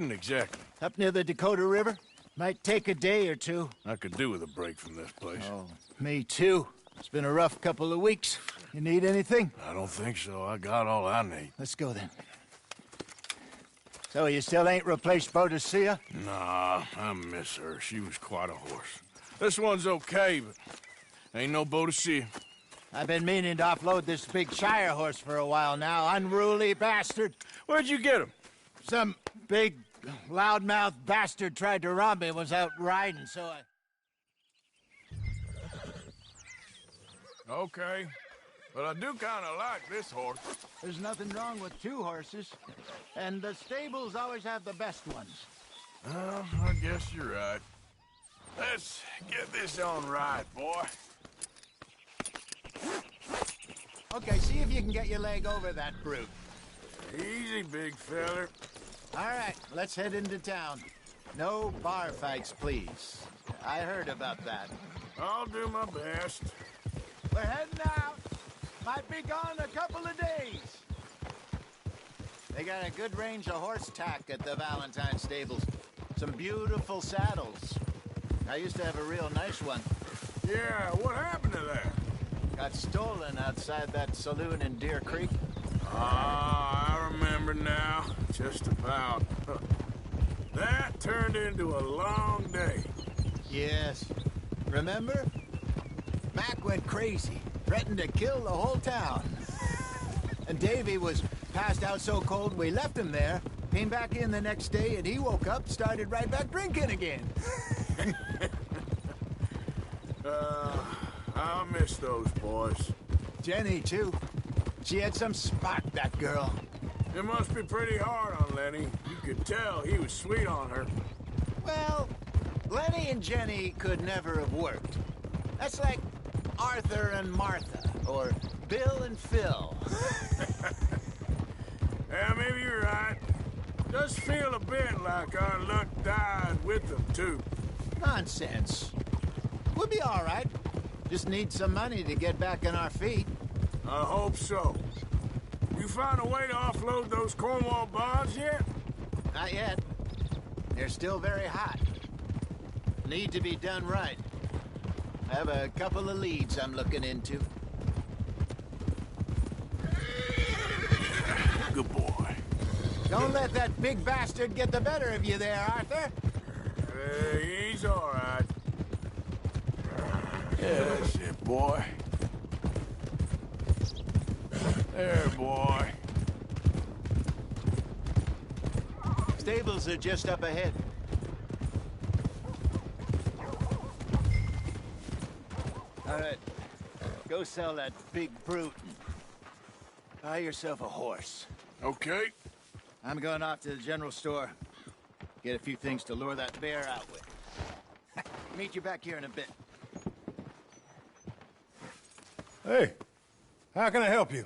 Exactly. Up near the Dakota River? Might take a day or two. I could do with a break from this place. Oh, me too. It's been a rough couple of weeks. You need anything? I don't think so. I got all I need. Let's go then. So you still ain't replaced Boadicea? Nah, I miss her. She was quite a horse. This one's okay, but ain't no Boadicea. I've been meaning to offload this big Shire horse for a while now. Unruly bastard. Where'd you get him? Some big, loudmouth bastard tried to rob me, was out riding, so I... Okay. But I do kind of like this horse. There's nothing wrong with two horses. And the stables always have the best ones. Well, I guess you're right. Let's get this on right, boy. Okay, see if you can get your leg over that brute. Easy, big feller. All right, let's head into town. No bar fights, please. I heard about that. I'll do my best. We're heading out. Might be gone a couple of days. They got a good range of horse tack at the Valentine stables. Some beautiful saddles. I used to have a real nice one. Yeah, what happened to that? Got stolen outside that saloon in Deer Creek. Ah, I remember now. Just about. That turned into a long day. Yes. Remember? Mac went crazy. Threatened to kill the whole town. And Davy was passed out so cold we left him there. Came back in the next day and he woke up, started right back drinking again. I miss those boys. Jenny, too. She had some spark, that girl. It must be pretty hard on Lenny. You could tell he was sweet on her. Well, Lenny and Jenny could never have worked. That's like Arthur and Martha, or Bill and Phil. Yeah, maybe you're right. Does feel a bit like our luck died with them, too. Nonsense. We'll be all right. Just need some money to get back on our feet. I hope so. You find a way to offload those Cornwall bonds yet? Not yet. They're still very hot. Need to be done right. I have a couple of leads I'm looking into. Good boy. Don't let that big bastard get the better of you there, Arthur. He's all right. Yeah, that's it, boy. There, boy. Stables are just up ahead. All right. Go sell that big brute. Buy yourself a horse. Okay. I'm going off to the general store. Get a few things to lure that bear out with. Meet you back here in a bit. Hey, how can I help you?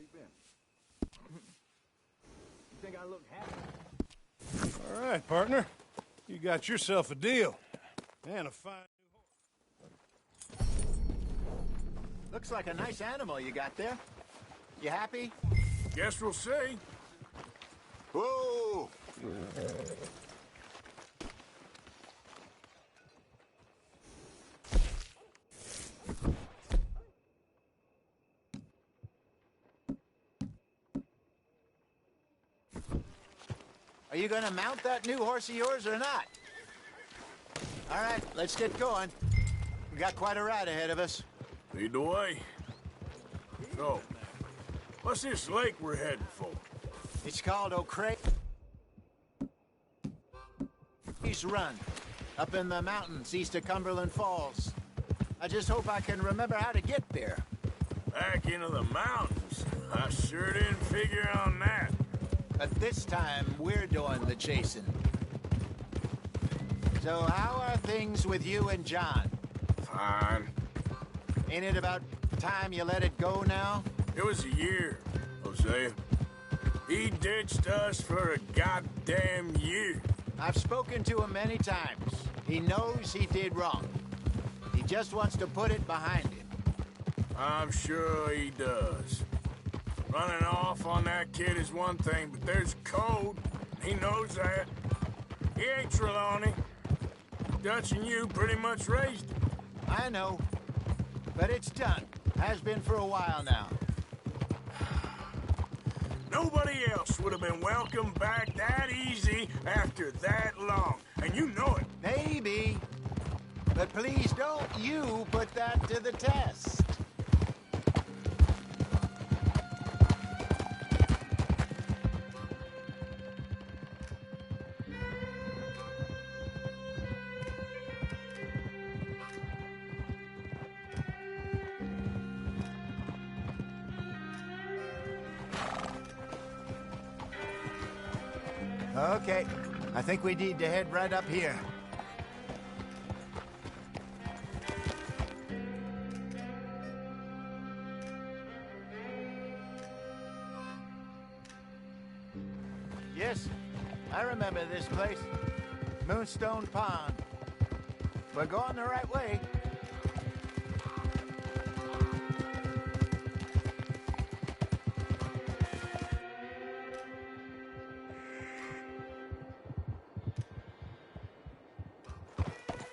you been? You think I look happy? All right, partner. You got yourself a deal. And a fine new horse. Looks like a nice animal you got there. You happy? Guess we'll see. Whoa! Are you gonna mount that new horse of yours or not? All right, let's get going. We got quite a ride ahead of us. Lead the way. So, what's this lake we're heading for? It's called O'Craig's Run, up in the mountains east of Cumberland Falls. I just hope I can remember how to get there. Back into the mountains? I sure didn't figure on that. But this time, we're doing the chasing. So how are things with you and John? Fine. Ain't it about time you let it go now? It was a year, Hosea. He ditched us for a goddamn year. I've spoken to him many times. He knows he did wrong. He just wants to put it behind him. I'm sure he does. Running off on that kid is one thing, but there's code. He knows that. He ain't Trelawney. Dutch and you pretty much raised him. I know. But it's done. Has been for a while now. Nobody else would have been welcomed back that easy after that long. And you know it. Maybe. But please don't you put that to the test. Okay, I think we need to head right up here. Yes, I remember this place. Moonstone Pond. We're going the right way.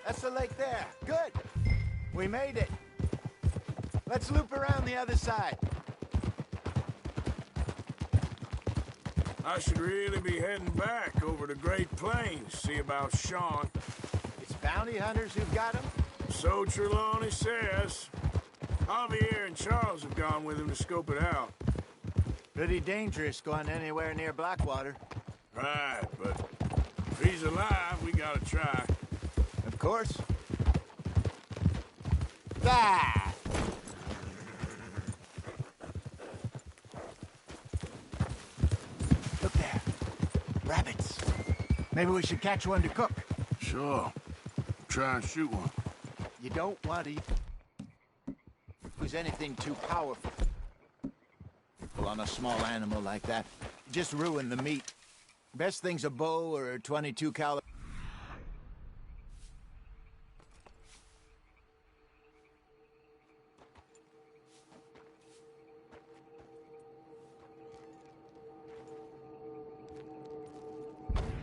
That's the lake there. Good. We made it. Let's loop around the other side. I should really be heading back over to Great Plains, see about Sean. It's bounty hunters who've got him? So Trelawney says. Javier and Charles have gone with him to scope it out. Pretty dangerous going anywhere near Blackwater. Right, but if he's alive, we gotta try. Of course. Ah! Look there. Rabbits. Maybe we should catch one to cook. Sure. Try and shoot one. You don't want to use anything too powerful on a small animal like that. Just ruin the meat. Best thing's a bow or a .22 caliber.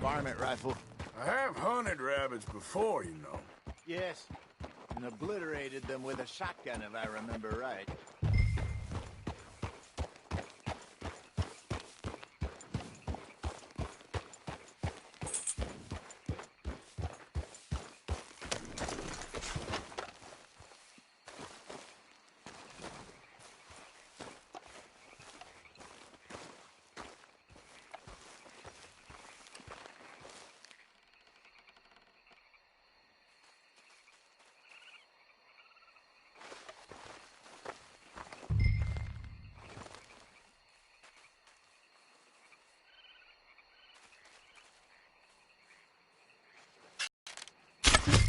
Varmint rifle. I have hunted rabbits before, you know. Yes, and obliterated them with a shotgun, if I remember right.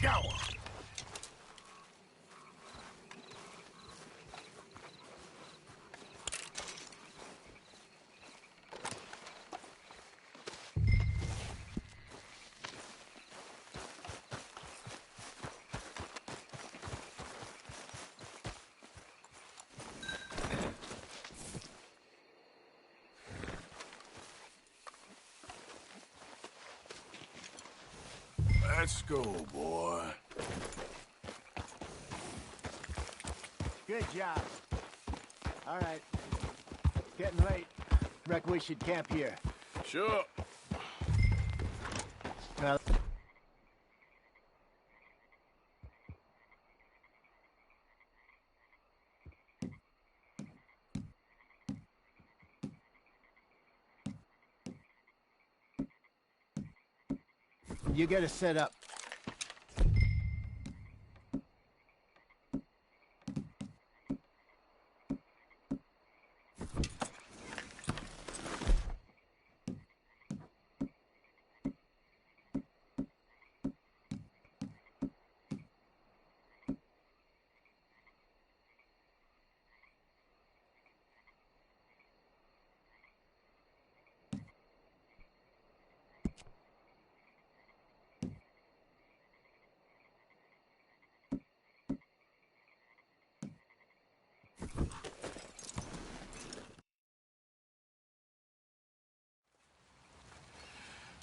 Go! Let's go, boy. Good job. All right. Getting late. Reckon we should camp here. Sure. Well, you get us set up.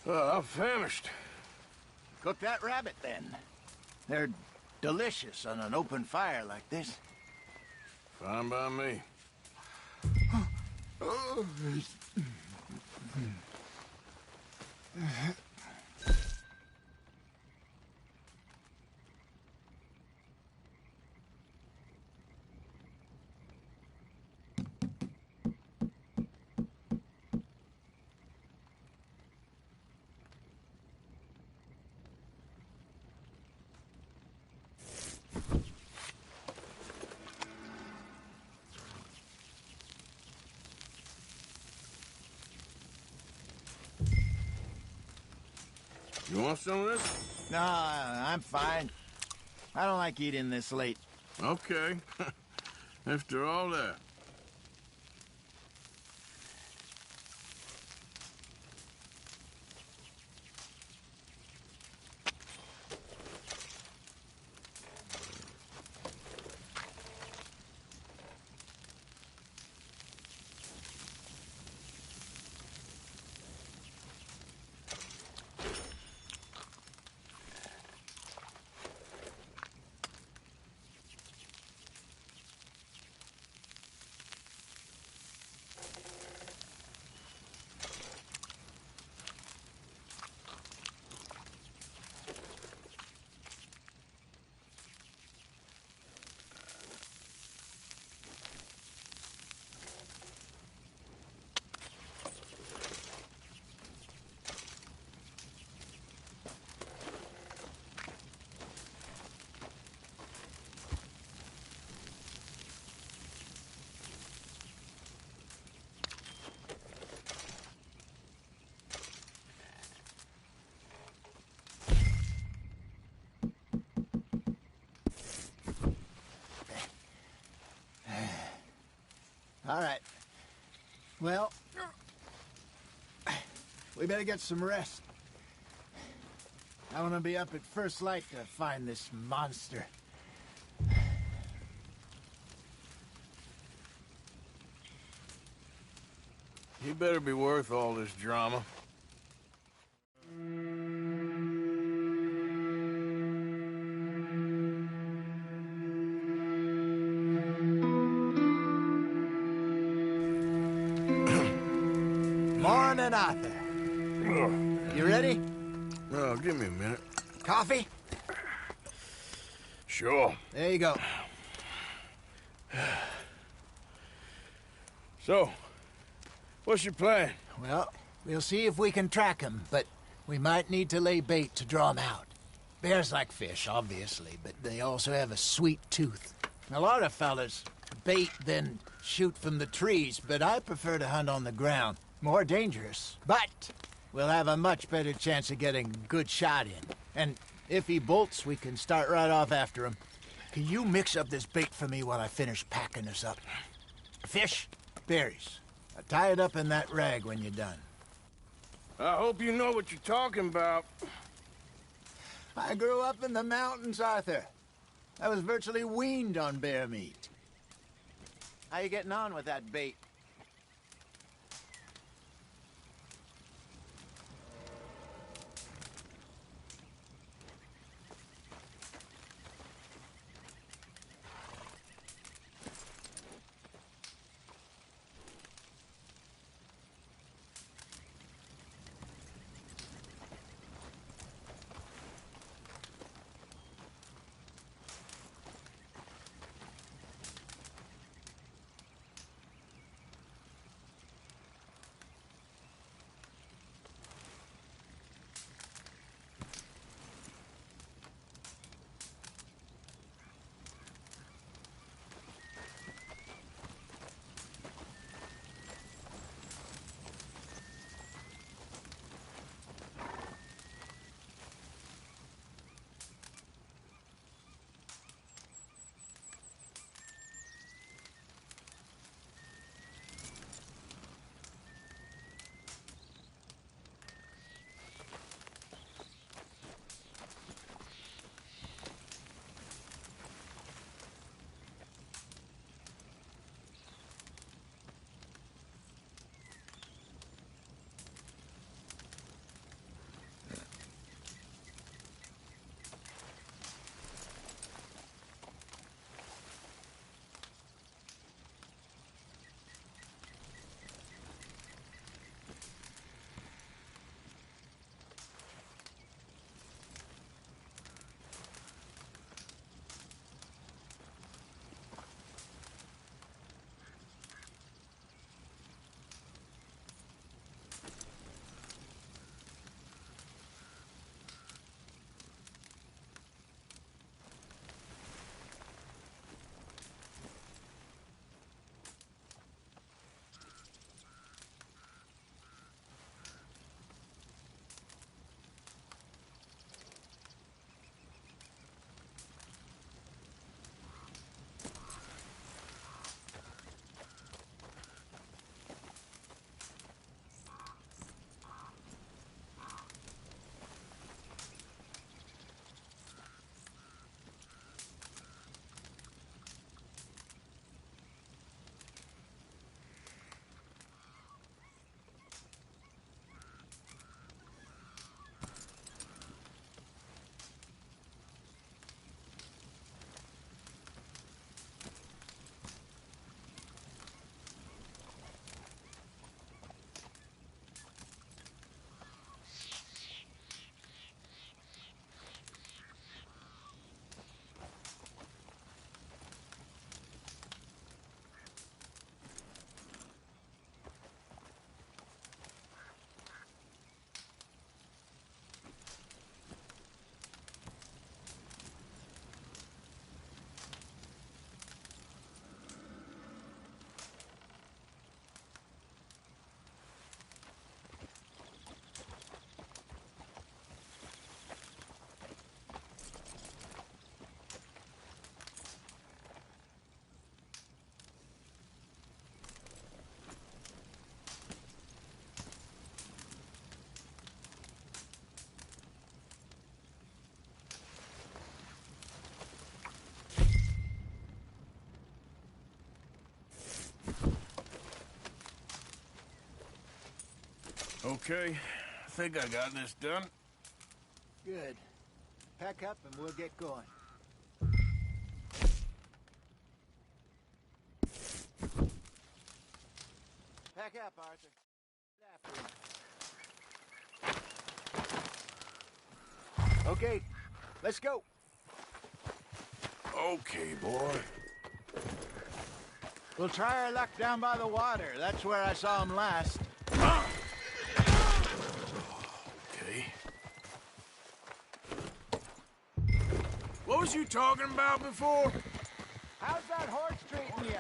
I'm famished. Cook that rabbit, then. They're delicious on an open fire like this. Fine by me. You want some of this? No, I'm fine. I don't like eating this late. Okay. After all that. All right. Well, we better get some rest. I want to be up at first light to find this monster. He better be worth all this drama. Morning, Arthur. You ready? Oh, give me a minute. Coffee? Sure. There you go. So, what's your plan? Well, we'll see if we can track him, but we might need to lay bait to draw him out. Bears like fish, obviously, but they also have a sweet tooth. A lot of fellas bait, then shoot from the trees, but I prefer to hunt on the ground. More dangerous, but we'll have a much better chance of getting a good shot in. And if he bolts, we can start right off after him. Can you mix up this bait for me while I finish packing this up? Fish, berries. Tie it up in that rag when you're done. I hope you know what you're talking about. I grew up in the mountains, Arthur. I was virtually weaned on bear meat. How you getting on with that bait? Okay, I think I got this done. Good. Pack up and we'll get going. Pack up, Arthur. After him. Okay, let's go. Okay, boy. We'll try our luck down by the water. That's where I saw him last. Okay. What was you talking about before? How's that horse treating you?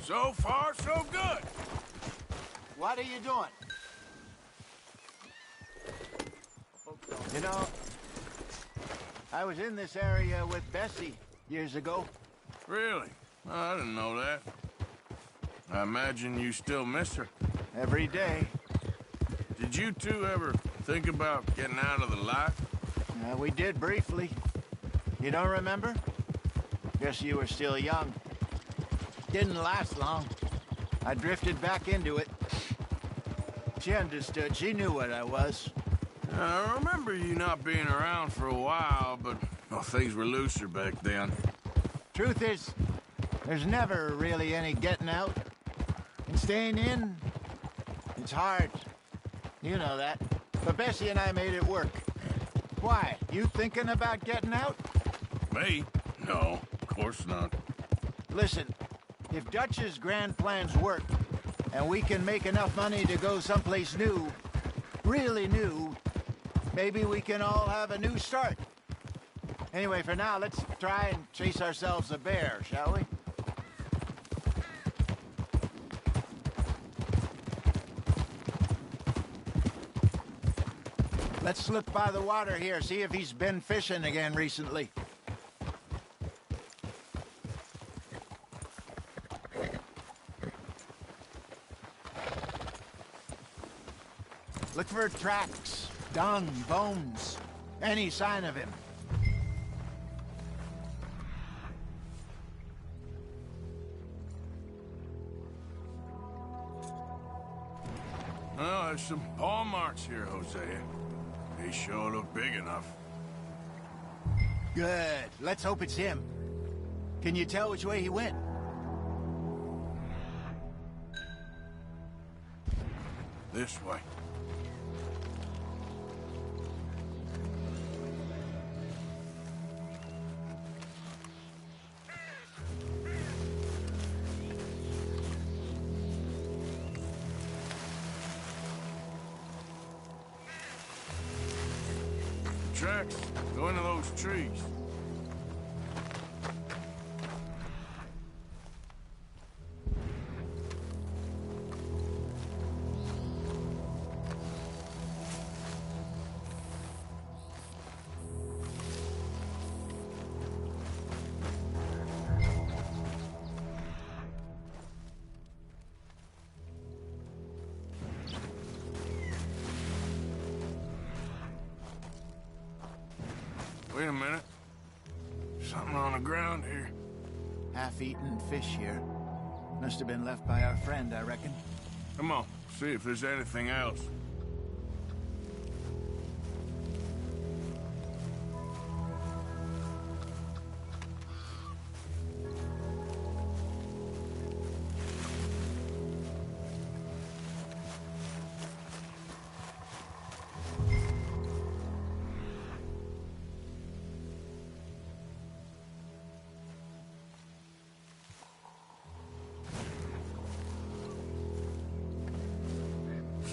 So far, so good. What are you doing? You know, I was in this area with Bessie years ago. Really? I didn't know that. I imagine you still miss her. Every day. Did you two ever think about getting out of the life? We did briefly. You don't remember? Guess you were still young. Didn't last long. I drifted back into it. She understood. She knew what I was. I remember you not being around for a while, but well, things were looser back then. Truth is, there's never really any getting out. And staying in, it's hard. You know that. But Bessie and I made it work. Why? You thinking about getting out? Me? No, of course not. Listen, if Dutch's grand plans work, and we can make enough money to go someplace new, really new, maybe we can all have a new start. Anyway, for now, let's try and chase ourselves a bear, shall we? Let's slip by the water here, see if he's been fishing again recently. Look for tracks, dung, bones, any sign of him. Well, there's some paw marks here, Hosea. They sure look big enough. Good. Let's hope it's him. Can you tell which way he went? This way. Tracks. Go into those trees. Wait a minute. Something on the ground here. Half-eaten fish here. Must have been left by our friend, I reckon. Come on, see if there's anything else.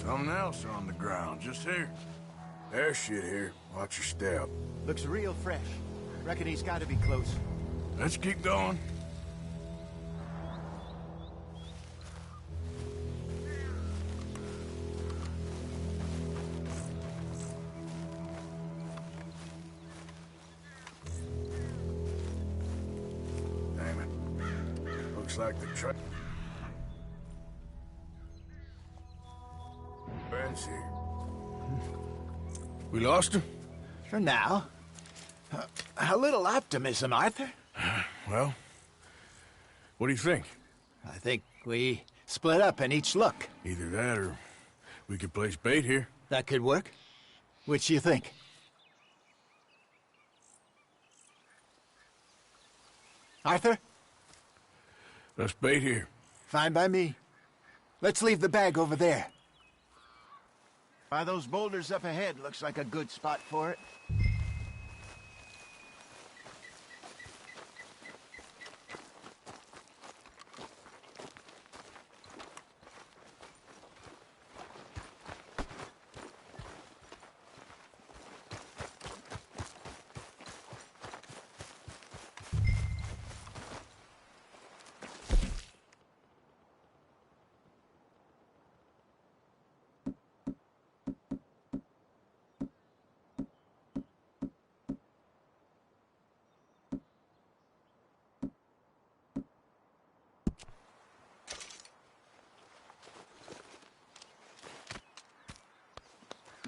Something else on the ground, just here. There's shit here. Watch your step. Looks real fresh. Reckon he's got to be close. Let's keep going. Damn it. Looks like the truck. Ben's here. We lost him? For now. A little optimism, Arthur. Well, what do you think? I think we split up and each look. Either that or we could place bait here. That could work. Which do you think? Arthur? Let's bait here. Fine by me. Let's leave the bag over there. By those boulders up ahead, looks like a good spot for it.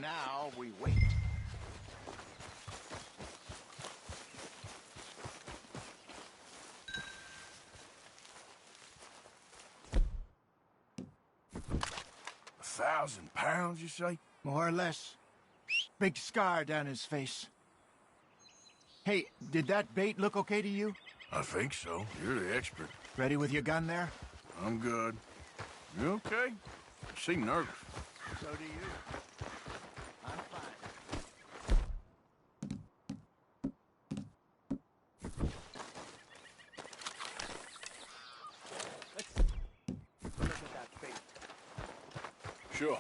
Now we wait. £1,000, you say? More or less. Big scar down his face. Hey, did that bait look okay to you? I think so. You're the expert. Ready with your gun there? I'm good. You okay? You seem nervous. So do you. I'm fine. Let's look at that bait. Sure.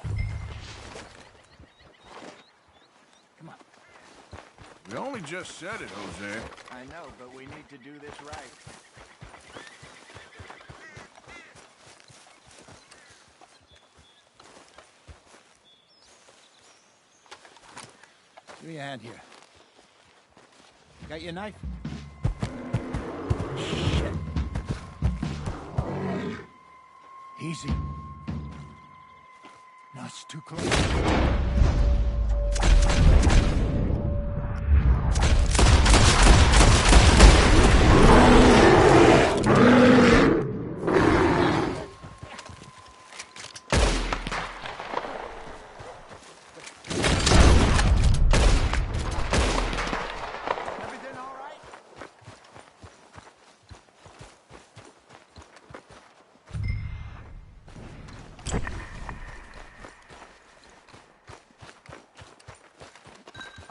Come on. We only just said it, Jose. I know, but we need to do this right. Give me a hand here. Got your knife? Shit. Easy. No, it's too close.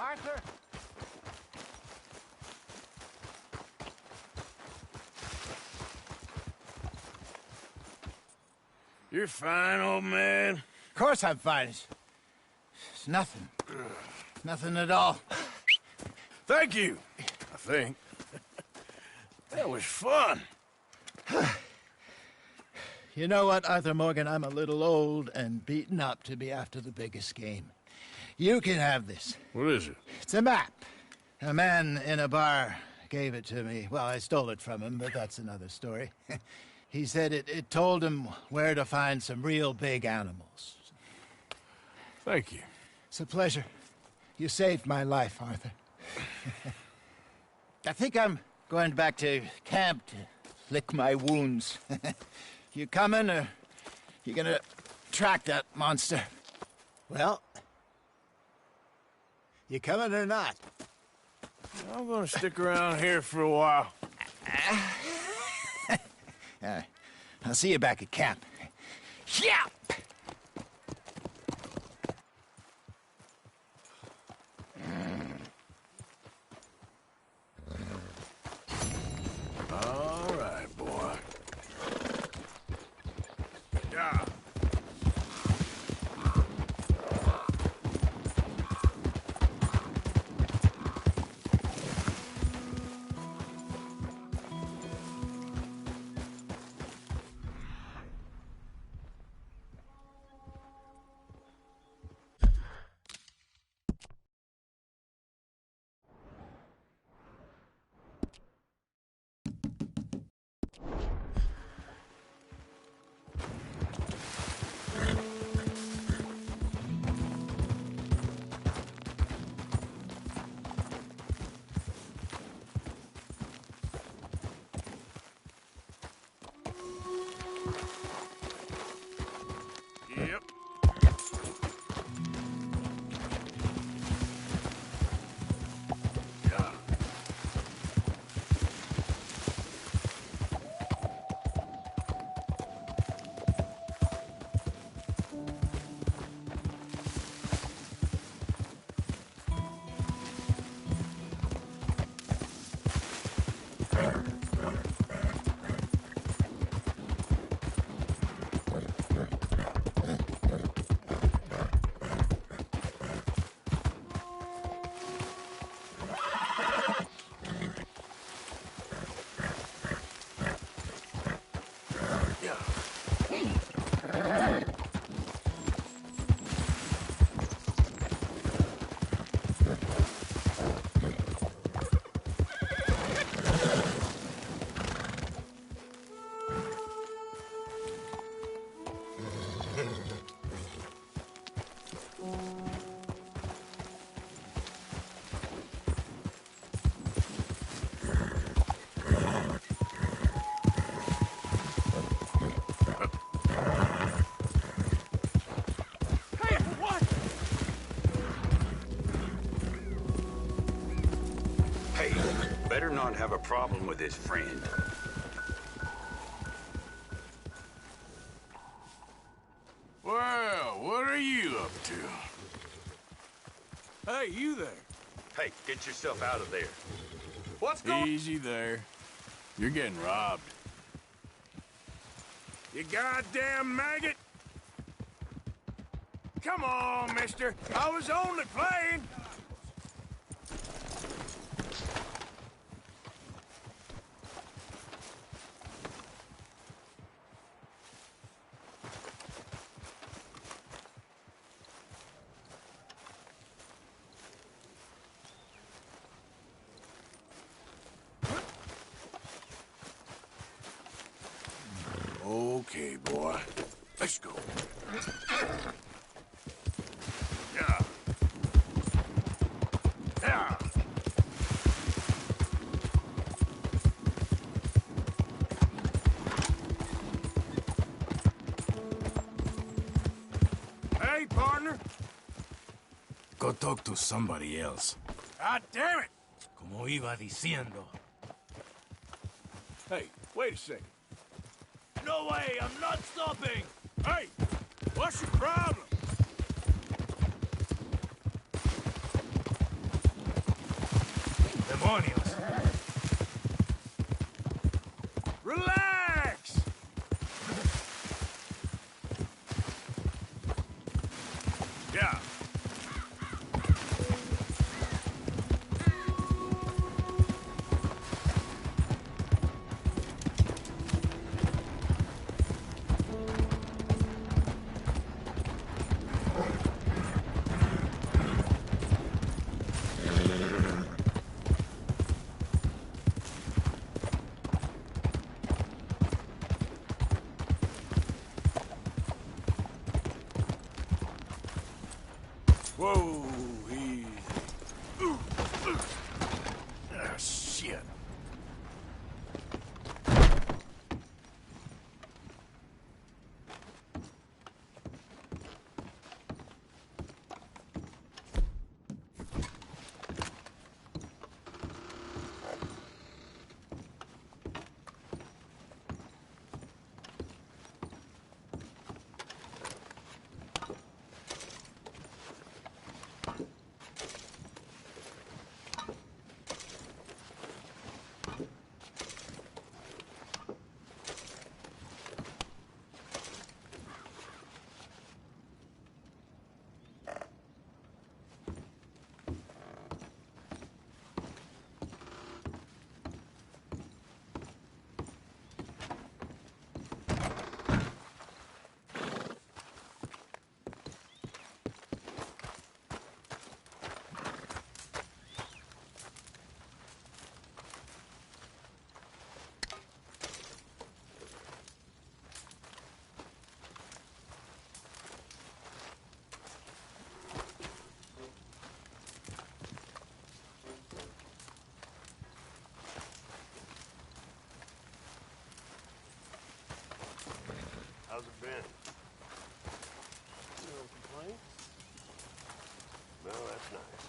Arthur! You're fine, old man. Of course I'm fine. It's nothing. Nothing at all. Thank you, I think. That was fun. You know what, Arthur Morgan? I'm a little old and beaten up to be after the biggest game. You can have this. What is it? It's a map. A man in a bar gave it to me. Well, I stole it from him, but that's another story. He said it told him where to find some real big animals. Thank you. It's a pleasure. You saved my life, Arthur. I think I'm going back to camp to lick my wounds. You coming, or you gonna track that monster? Well, you coming or not? I'm gonna stick around here for a while. I'll see you back at camp. Yeah! All right, boy. Yeah. around have a problem with his friend. Well, what are you up to? Hey, you there. Hey, get yourself out of there. What's going on? Easy there. You're getting robbed. You goddamn maggot! Come on, mister. I was only playing. Okay, boy. Let's go. Yeah. Yeah. Hey, partner. Go talk to somebody else. God damn it! Como iba diciendo. Hey, wait a second. No way, I'm not stopping! Hey, what's your problem? Demonios! Relax! Yeah. Whoa, easy. Ah, shit. How's it been? No complaints. Well, that's nice.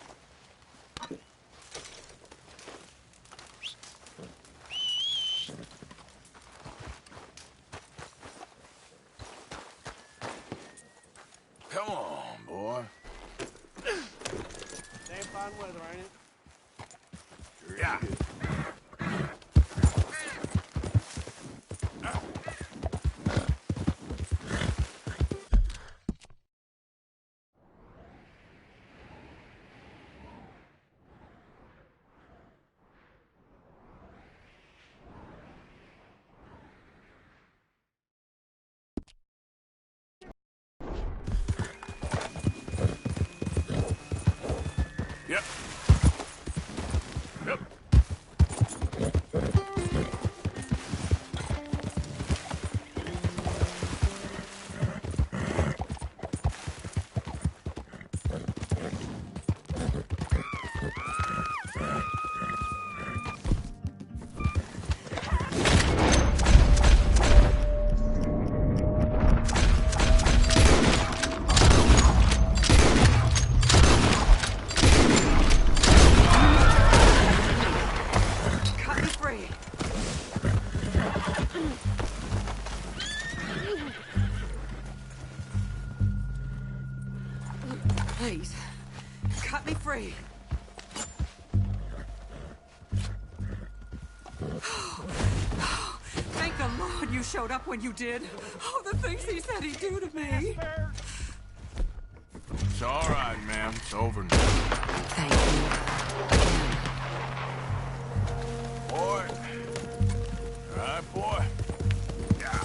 Come on, boy. Damn fine weather, ain't it? Sure Yeah. is good. Yep. Yep. free. Please, cut me free. Thank the Lord you showed up when you did. Oh, the things he said he'd do to me. It's all right, ma'am. It's over now. Thank you. Boy. All right, boy. Yeah.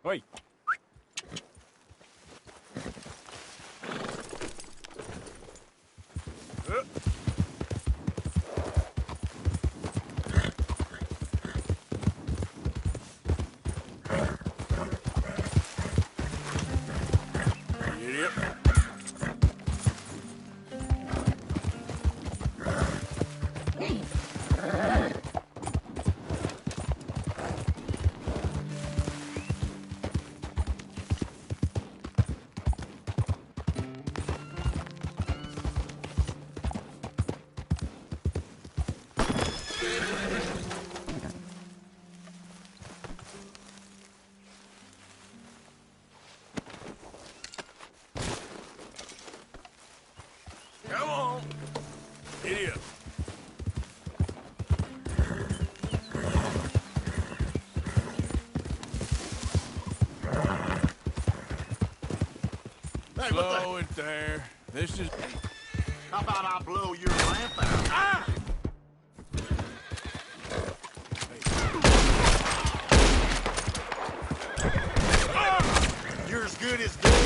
Oi. Idiot. Come on. Idiot. Hey, Blow it there. This is... how about I blow your lamp out? Ah! You're as good as dead.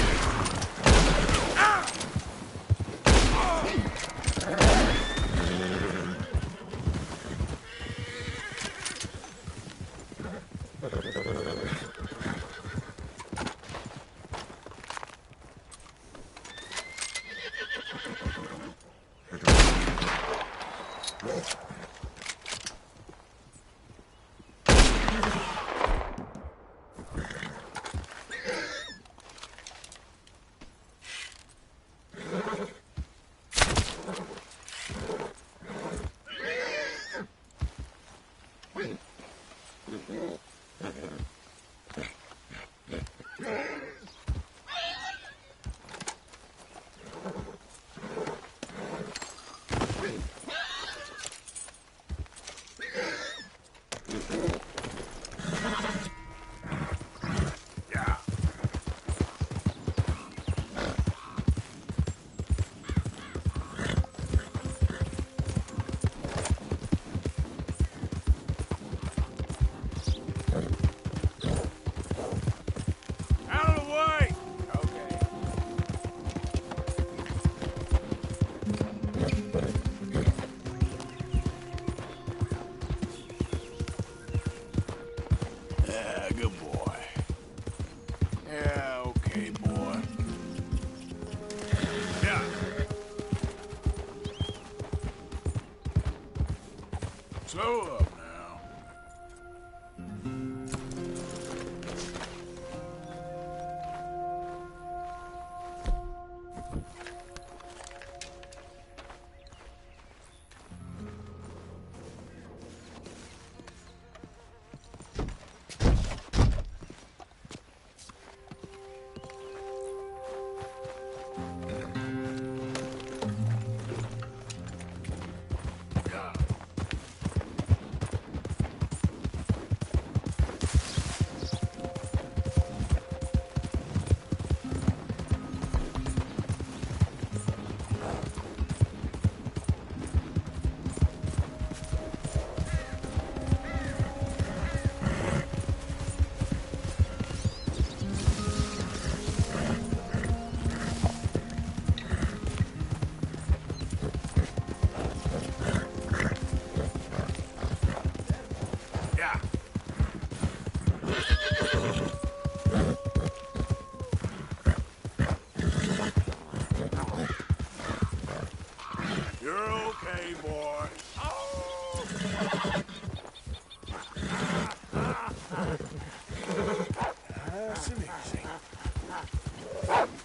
Nice and easy.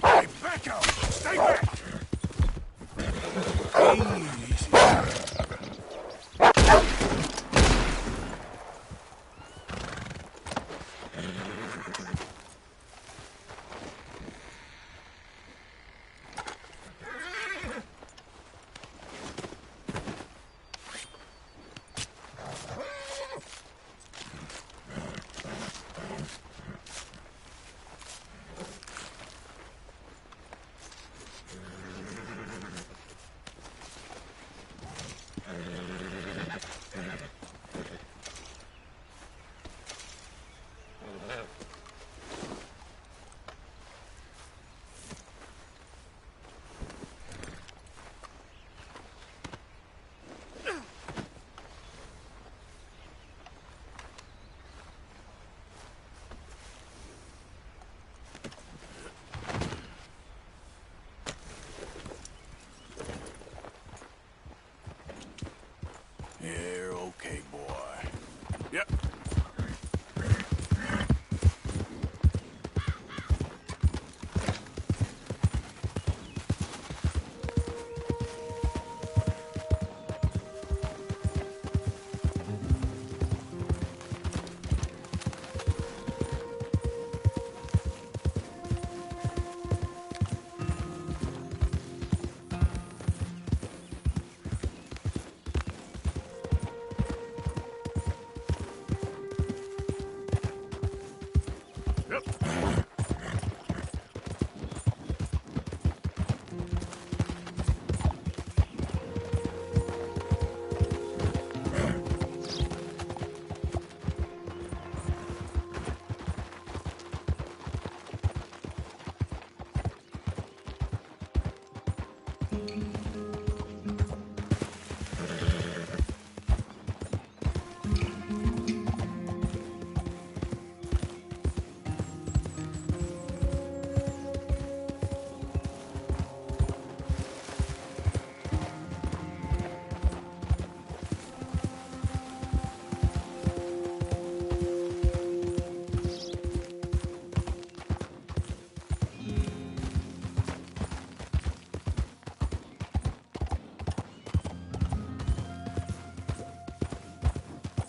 Hey, back up! Stay back! Easy. You're okay, boy. Yep.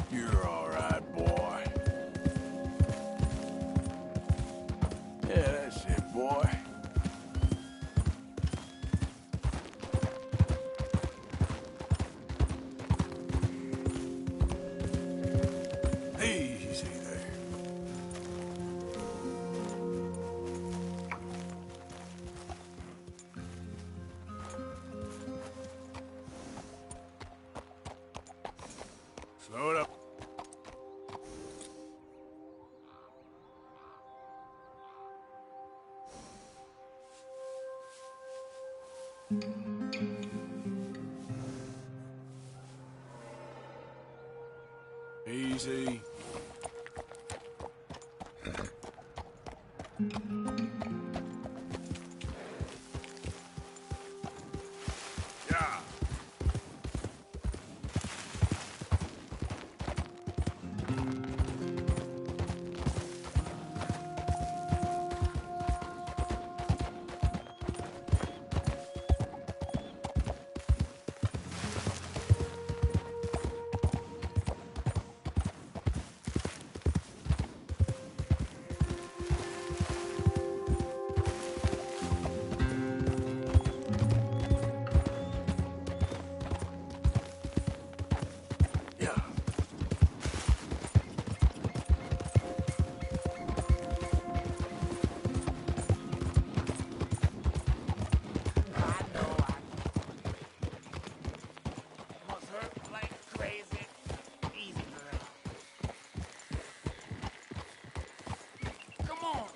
You're all right, boy. Yeah, that's it, boy. Easy there. Slow it up. Easy. Yeah.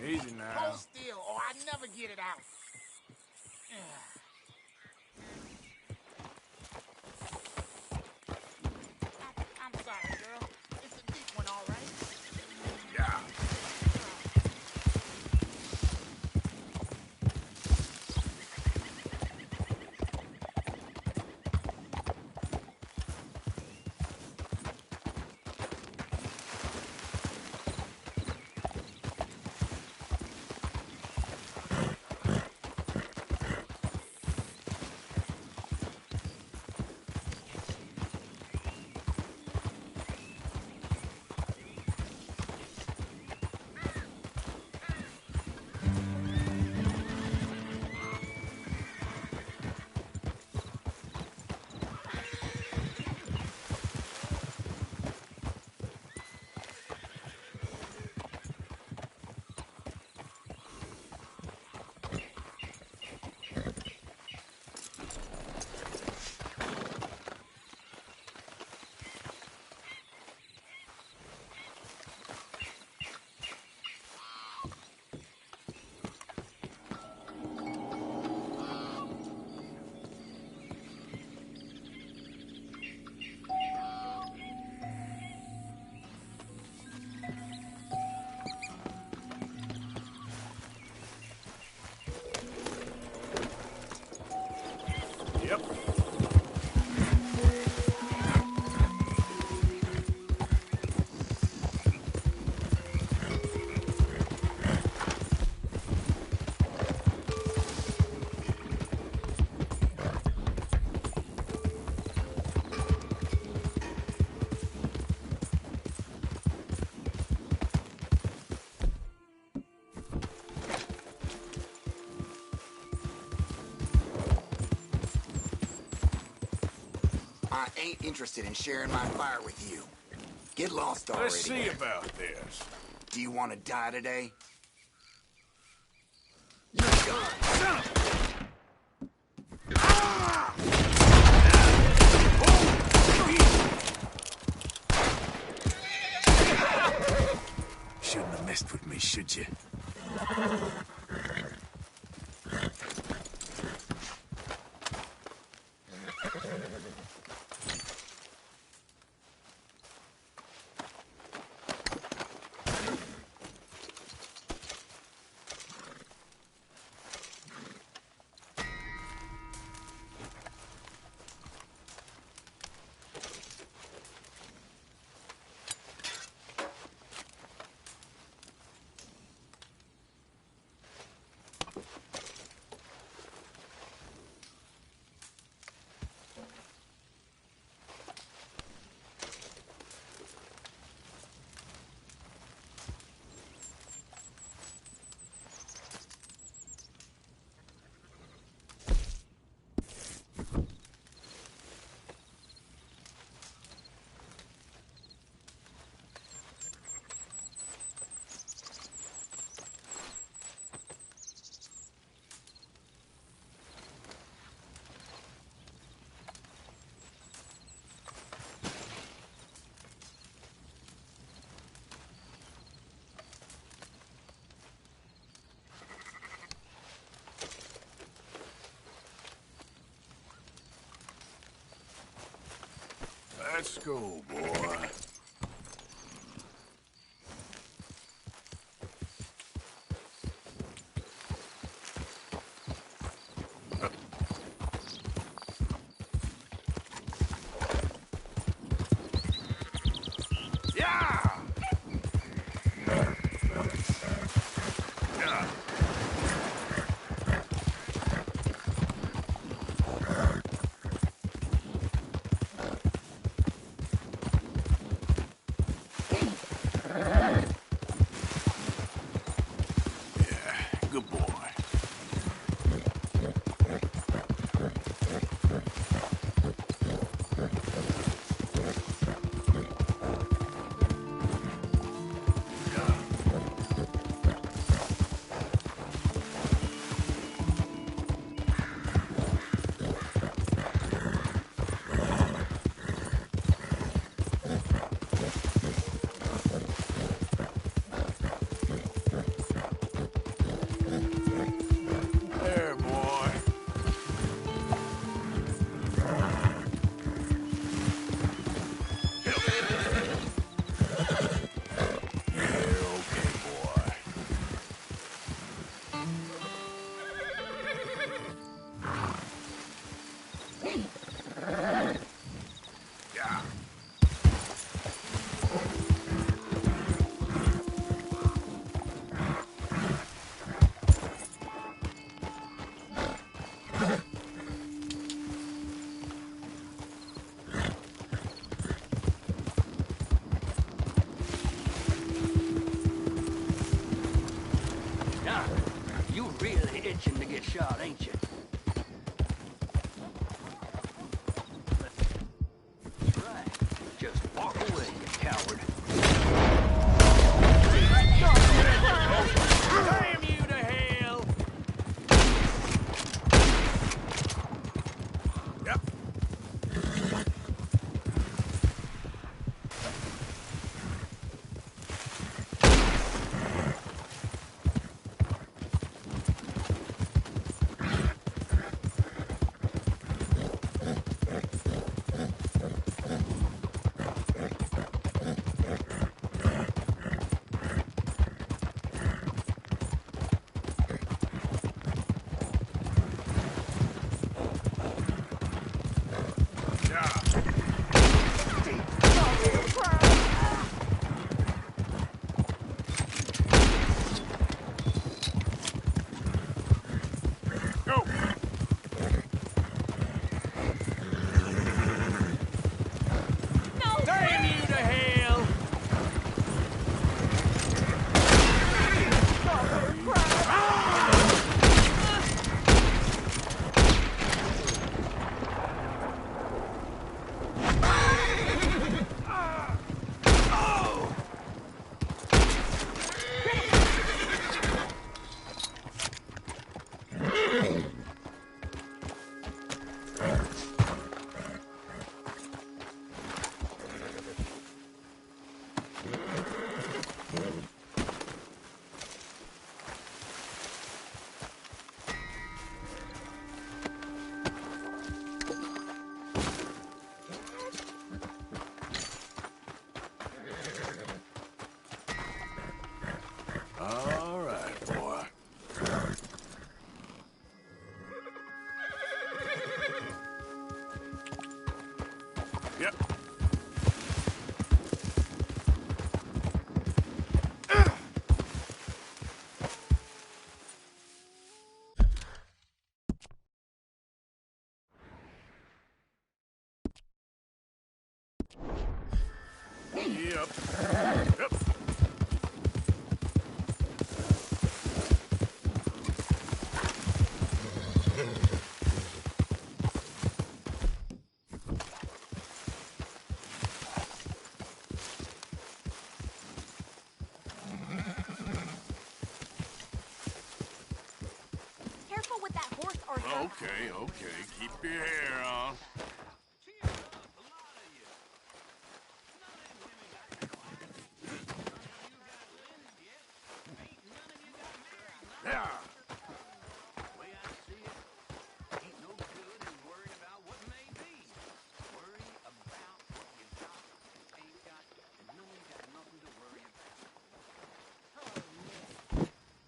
Easy now. Hold still, or I never get it out. I'm sorry, girl. It's a deep one, all right? Yeah. I ain't interested in sharing my fire with you. Get lost already. Let's see about this. Do you want to die today? You're done. Shouldn't have messed with me, should you? Let's go, boy. Good boy. There, boy. You're okay, boy. Yeah. Now, you really itching to get shot, ain't you? That's right. Just walk away, you coward. Damn you to hell! Yep. up. Yep. Careful with that horse, Arthur. Okay. Keep your hair on. Yeah.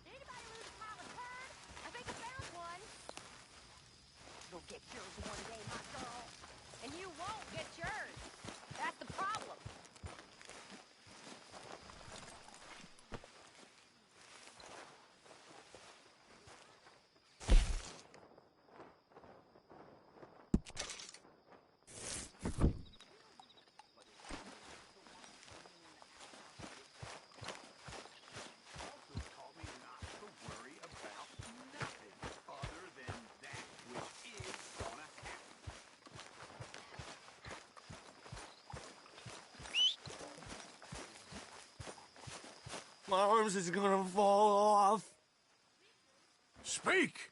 Anybody lose a pile of turd? I think I found one. You'll get yours one day, my girl. And you won't get yours. That's the problem. My arms is gonna fall off. Speak.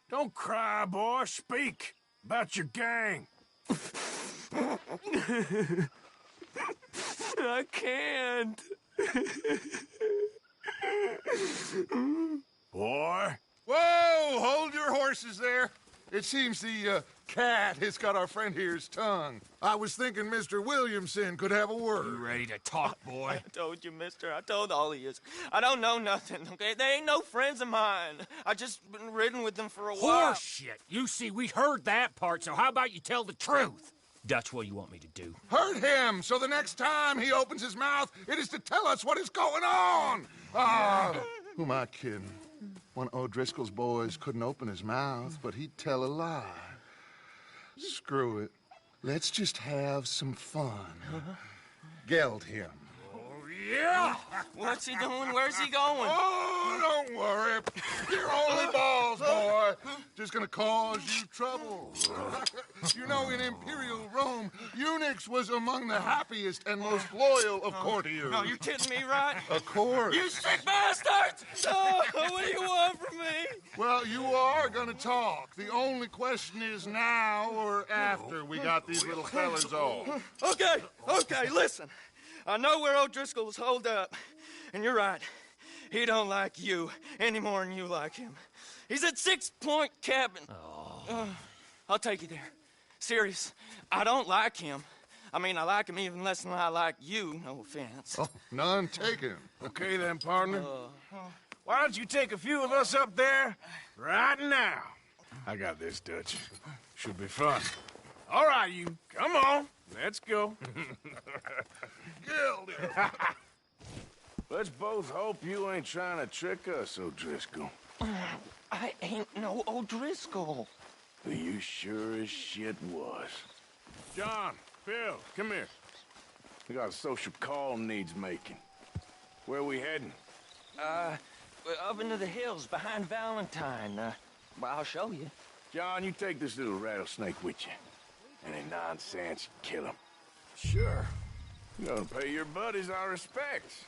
Don't cry, boy. Speak about your gang. I can't. Boy. Whoa! Hold your horses there. It seems the cat has got our friend here's tongue. I was thinking Mr. Williamson could have a word. You ready to talk, boy? I told you, mister. I told all of you. I don't know nothing, okay? They ain't no friends of mine. I just been ridden with them for a while. Horse shit. You see, we heard that part, so how about you tell the truth? That's what you want me to do. Hurt him, so the next time he opens his mouth, it is to tell us what is going on. Ah, who am I kidding? One of O'Driscoll's boys couldn't open his mouth, but he'd tell a lie. Screw it. Let's just have some fun. Geld him. Yeah. What's he doing? Where's he going? Oh, don't worry. You're only balls, boy. Just gonna cause you trouble. You know, in Imperial Rome, eunuchs was among the happiest and most loyal of courtiers. No, you're kidding me, right? Of course. You sick bastards! Oh, what do you want from me? Well, you are gonna talk. The only question is now or after we got these little fellas off. Okay, listen. I know where O'Driscoll's holed up, and you're right. He don't like you any more than you like him. He's at 6 Point Cabin. I'll take you there. Serious, I don't like him. I mean, I like him even less than I like you, no offense. Oh, none taken. Okay then, partner. Why don't you take a few of us up there right now? I got this, Dutch. Should be fun. All right, you. Come on. Let's go. Gildy. Let's both hope you ain't trying to trick us, O'Driscoll. I ain't no O'Driscoll. You sure as shit was. John, Phil, come here. We got a social call needs making. Where we heading? Up into the hills behind Valentine. Well, I'll show you. John, you take this little rattlesnake with you. Any nonsense, kill him. Sure. You're gonna pay your buddies our respects.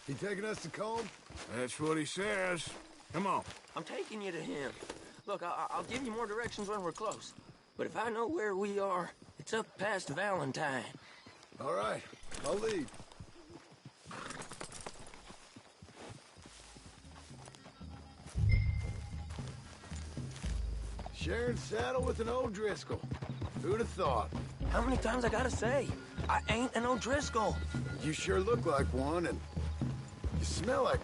He taking us to Combe? That's what he says. Come on. I'm taking you to him. Look, I'll give you more directions when we're close. But if I know where we are, it's up past Valentine. All right, I'll lead. Sharing saddle with an O'Driscoll. Who'd have thought? How many times I gotta say? I ain't an O'Driscoll. You sure look like one, and you smell like